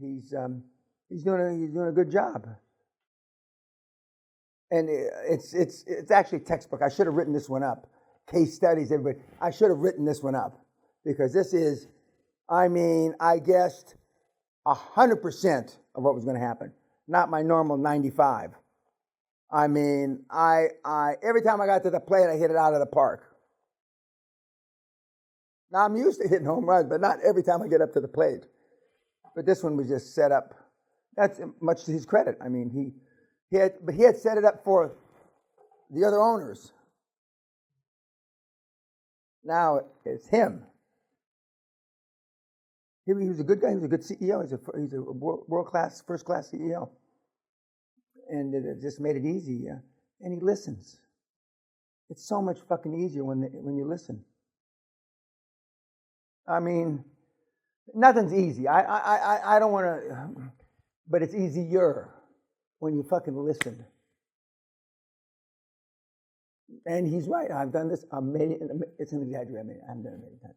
he's doing a good job. And it's actually textbook. I should have written this one up. Case studies, everybody. I should have written this one up because this is, I guessed 100% of what was going to happen, not my normal 95. Every time I got to the plate, I hit it out of the park. Now I'm used to hitting home runs, but not every time I get up to the plate. But this one was just set up. That's much to his credit. He had set it up for the other owners. Now it's him. He was a good guy. He was a good CEO. He's a world-class, first-class CEO. And it just made it easy. And he listens. It's so much fucking easier when you listen. Nothing's easy. I don't want to, but it's easier when you fucking listen. And he's right. I've done this it's an exaggeration. I haven't done it many times.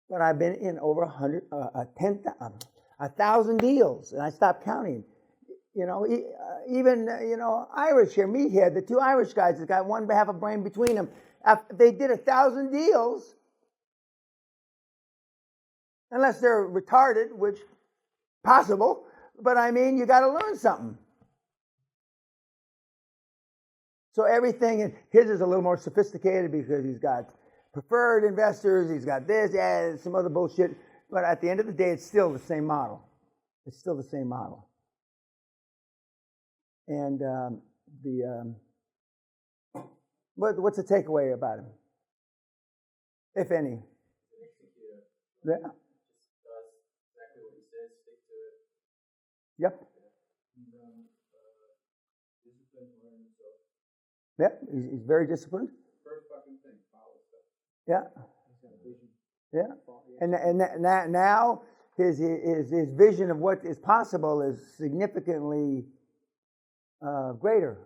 But I've been in over 1,000 deals, and I stopped counting. Even Irish here, meathead, the two Irish guys that got one half a brain between them. They did 1,000 deals, unless they're retarded, which possible. But you got to learn something. So everything, and his is a little more sophisticated because he's got preferred investors, he's got this, some other bullshit. But at the end of the day, it's still the same model. It's still the same model. And what's the takeaway about him, if any? Yeah. Exactly what he says. Stick to it. Yep. Yeah, he's very disciplined. First fucking thing, follow stuff. Yeah. Yeah. And now his vision of what is possible is significantly greater.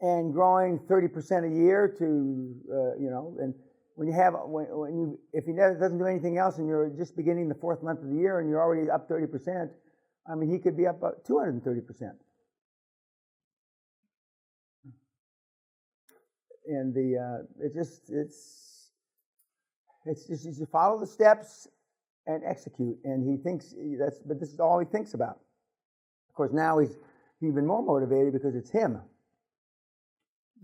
And growing 30% a year to and if he doesn't do anything else and you're just beginning the 4th month of the year and you're already up 30%, he could be up 230%. And it's just you follow the steps and execute. And he thinks but this is all he thinks about. Of course, now he's even more motivated because it's him.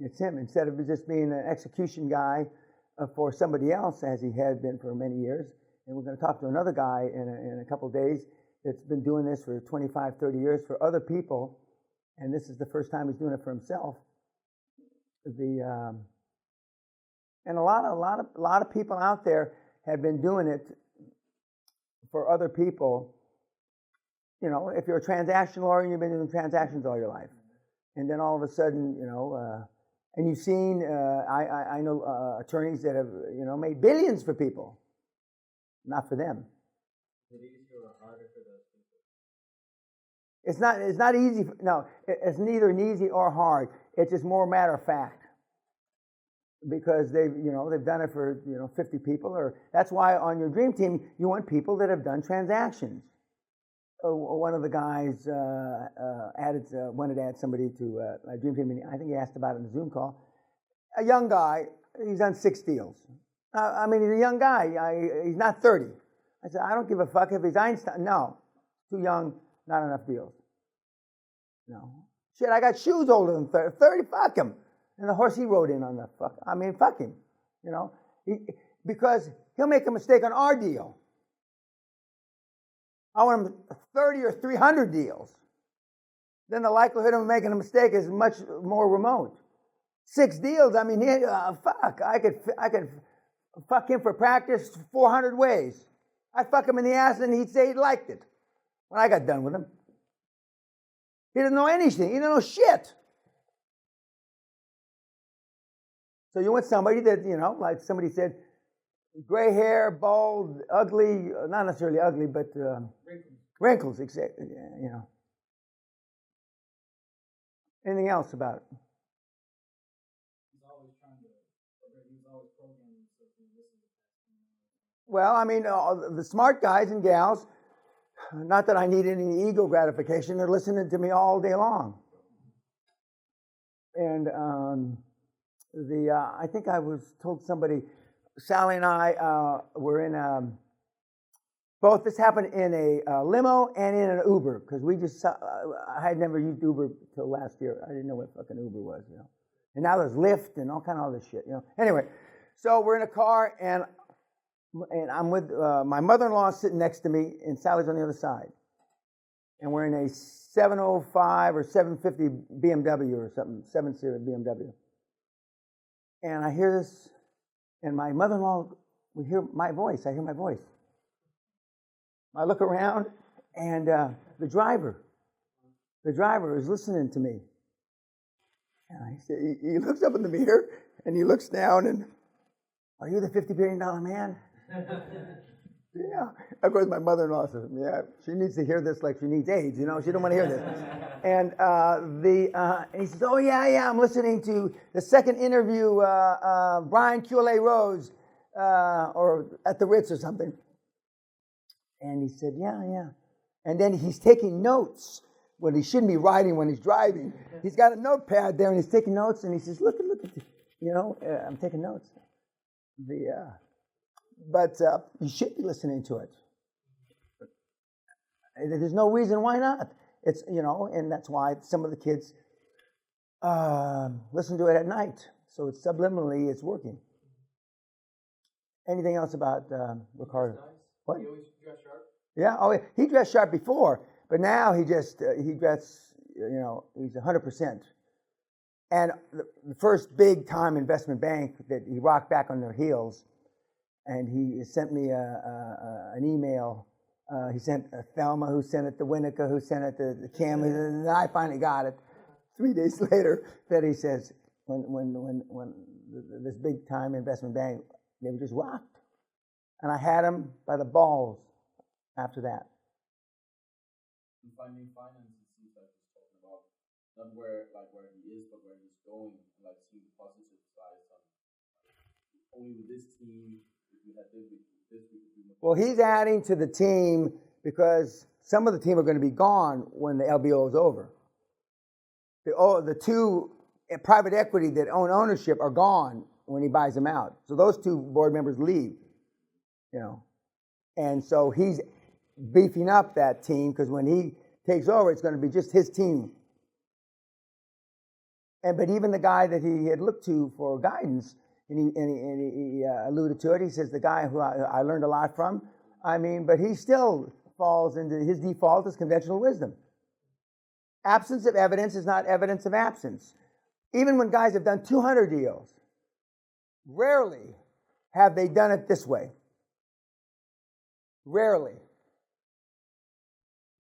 It's him instead of just being an execution guy for somebody else, as he had been for many years. And we're going to talk to another guy in a couple of days that's been doing this for 25, 30 years for other people, and this is the first time he's doing it for himself. And a lot of people out there have been doing it for other people. If you're a transactional lawyer, you've been doing transactions all your life, and then all of a sudden, and you've seen. I know attorneys that have made billions for people, not for them. Is it easier or harder for those people? It's not easy. No, it's neither easy or hard. It's just more matter of fact. Because they've done it for 50 people, or that's why on your dream team you want people that have done transactions. One of the guys wanted to add somebody to a dream team meeting. I think he asked about it in the Zoom call. A young guy, he's done 6 deals. He's a young guy. He's not 30. I said, I don't give a fuck if he's Einstein. No, too young, not enough deals. No. Shit, I got shoes older than 30. 30, fuck him. And the horse he rode in on the fuck. Fuck him. Because he'll make a mistake on our deal. I want him 30 or 300 deals. Then the likelihood of him making a mistake is much more remote. 6 deals, fuck. I could fuck him for practice 400 ways. I'd fuck him in the ass and he'd say he liked it when I got done with him. He didn't know anything. He didn't know shit. So you want somebody that, like somebody said, gray hair, bald, ugly, not necessarily ugly, but wrinkles, exactly. Anything else about it? He's always programming himself to listen to Well, I mean, the smart guys and gals, not that I need any ego gratification, they're listening to me all day long. And I think I was told somebody, Sally and I were in both. This happened in a limo and in an Uber, because I had never used Uber till last year. I didn't know what fucking Uber was, you know. And now there's Lyft and all kind of other shit, you know. Anyway, so we're in a car, and I'm with my mother-in-law sitting next to me, and Sally's on the other side. And we're in a 705 or 750 BMW or something, 7-series BMW. And I hear this, and my mother-in-law, we hear my voice. I hear my voice. I look around, and the driver is listening to me. And he looks up in the mirror, and he looks down, and, are you the $50 billion man? Yeah. Of course, my mother-in-law says, yeah, she needs to hear this like she needs AIDS, you know, she don't want to hear this. And he says, oh, yeah, I'm listening to the second interview, Brian QLA Rose, or at the Ritz or something. And he said, yeah. And then he's taking notes when he shouldn't be writing when he's driving. He's got a notepad there, and he's taking notes, and he says, look at this. You know, I'm taking notes. But you should be listening to it. There's no reason why not. It's, you know, and that's why some of the kids listen to it at night. So it's subliminally, it's working. Anything else about Ricardo? Nice. What? He always dressed sharp? Yeah, oh, he dressed sharp before, but now he dressed, you know, he's 100%. And the first big-time investment bank that he rocked back on their heels, and he sent me an email. He sent Thelma, who sent it to Winnica, who sent it to Kim, and I finally got it 3 days later. That he says, when this big-time investment bank, they were just rocked. And I had him by the balls after that. And finding finance, it seems like he's talking about not where he is, but where he's going, and like seeing the positive side. Only with this team, if we had this, we could do much. Well, he's adding to the team because some of the team are going to be gone when the LBO is over. The two private equity that own ownership are gone when he buys them out. So those two board members leave, you know. And so he's beefing up that team because when he takes over, it's going to be just his team. But even the guy that he had looked to for guidance, and he alluded to it, he says the guy who I learned a lot from, but he still falls into his default is conventional wisdom. Absence of evidence is not evidence of absence. Even when guys have done 200 deals, rarely have they done it this way. Rarely.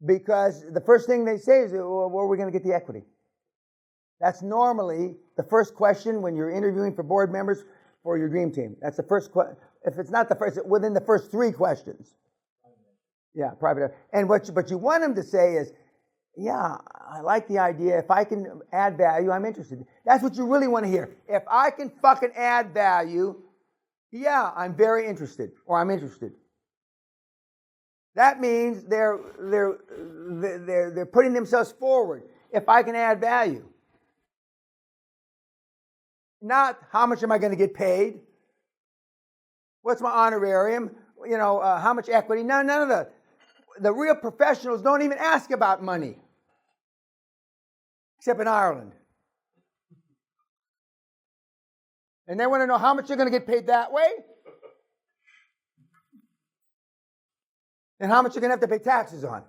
Because the first thing they say is, well, where are we going to get the equity? That's normally the first question when you're interviewing for board members for your dream team. That's the first question. If it's not the first, within the first three questions. Yeah, private. And but you want them to say is, yeah, I like the idea. If I can add value, I'm interested. That's what you really want to hear. If I can fucking add value, yeah, I'm very interested, or I'm interested. That means they're putting themselves forward. If I can add value. Not how much am I going to get paid? What's my honorarium? You know, how much equity? No, none of the real professionals don't even ask about money. Except in Ireland. And they want to know how much you're going to get paid that way. And how much you're going to have to pay taxes on.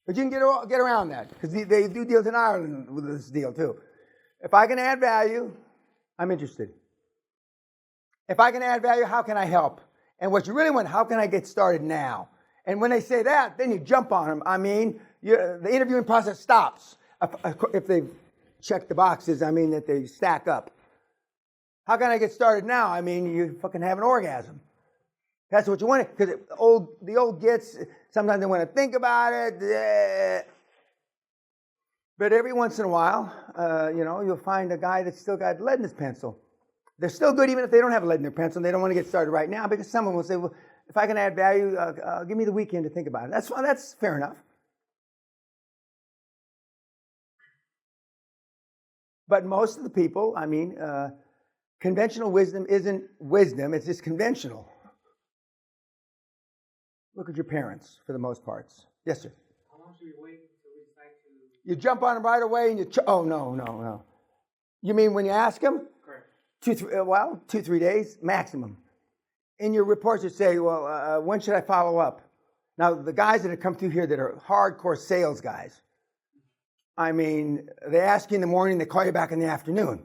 But you can get around that. Because they do deals in Ireland with this deal too. If I can add value, I'm interested. If I can add value, how can I help? And what you really want, how can I get started now? And when they say that, then you jump on them. The interviewing process stops. If they've checked the boxes, that they stack up. How can I get started now? You fucking have an orgasm. That's what you want. Because the old gits, sometimes they want to think about it. But every once in a while, you'll find a guy that's still got lead in his pencil. They're still good even if they don't have lead in their pencil and they don't want to get started right now, because someone will say, well, if I can add value, give me the weekend to think about it. That's fair enough. But most of the people, I mean, conventional wisdom isn't wisdom, it's just conventional. Look at your parents, for the most parts. Yes, sir? How long should we wait until we decide to... You jump on them right away and you... oh, no. You mean when you ask them? Correct. 2-3 days, maximum. In your reports you say, well, when should I follow up? Now, the guys that have come through here that are hardcore sales guys, I mean, they ask you in the morning, they call you back in the afternoon.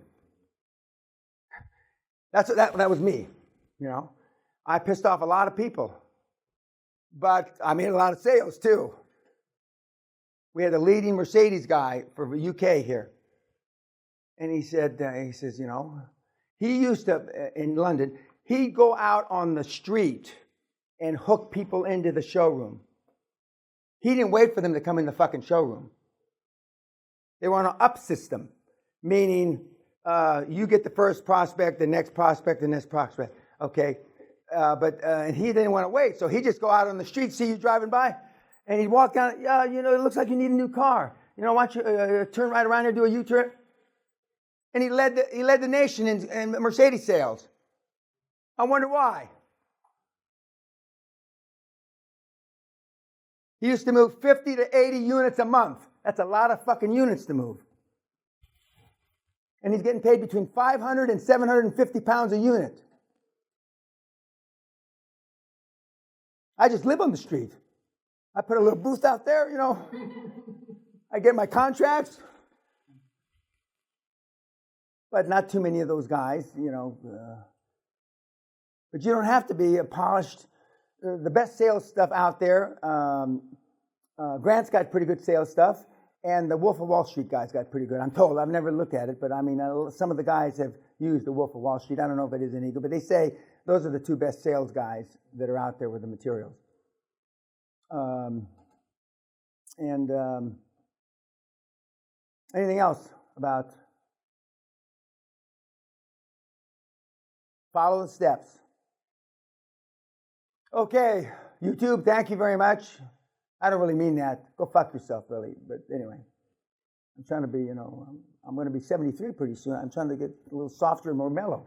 That was me, you know. I pissed off a lot of people. But I made a lot of sales too. We had a leading Mercedes guy for the UK here. And he says, you know, he used to, in London, he'd go out on the street and hook people into the showroom. He didn't wait for them to come in the fucking showroom. They were on an up system, meaning you get the first prospect, the next prospect, the next prospect, okay? And he didn't want to wait, so he'd just go out on the street, see you driving by, and he'd walk down, yeah, you know, it looks like you need a new car. You know, why don't you turn right around here, do a U-turn? And he led the nation in Mercedes sales. I wonder why. He used to move 50 to 80 units a month. That's a lot of fucking units to move. And he's getting paid between 500 and 750 pounds a unit. I just live on the street. I put a little booth out there, you know. I get my contracts. But not too many of those guys, you know. But you don't have to be a polished. The best sales stuff out there, Grant's got pretty good sales stuff, and the Wolf of Wall Street guy's got pretty good. I'm told. I've never looked at it, but I mean, some of the guys have used the Wolf of Wall Street. I don't know if it is any good, but they say those are the two best sales guys that are out there with the materials. Anything else about follow the steps? Okay, YouTube, thank you very much. I don't really mean that. Go fuck yourself, really. But anyway, I'm trying to be, you know, I'm going to be 73 pretty soon. I'm trying to get a little softer and more mellow.